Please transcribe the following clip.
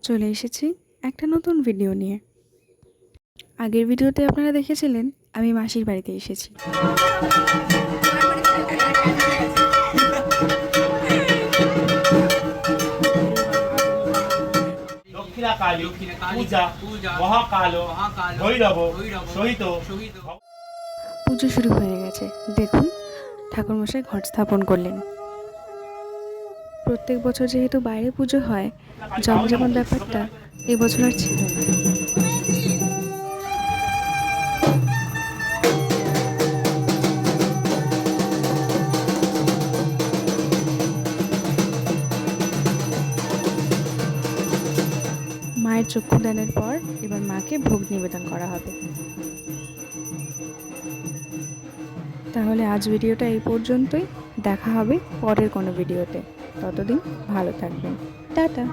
চলে এসেছি একটা নতুন ভিডিও নিয়ে। আগের ভিডিওতে আপনারা দেখেছিলেন আমি মাসির বাড়িতে এসেছি। পুজো শুরু হয়ে গেছে, দেখুন ঠাকুরমশাই ঘট স্থাপন করলেন। প্রত্যেক বছর যেহেতু বাইরে পুজো হয়, জমজমাট ব্যাপারটা এবছর আর ছিল না। মায়ের চক্ষুদানের পর এবার মাকে ভোগ নিবেদন করা হবে। তাহলে আজ ভিডিওটা এই পর্যন্তই, দেখা হবে পরের কোনো ভিডিওতে। ততদিন ভালো থাকবেন, টাটা।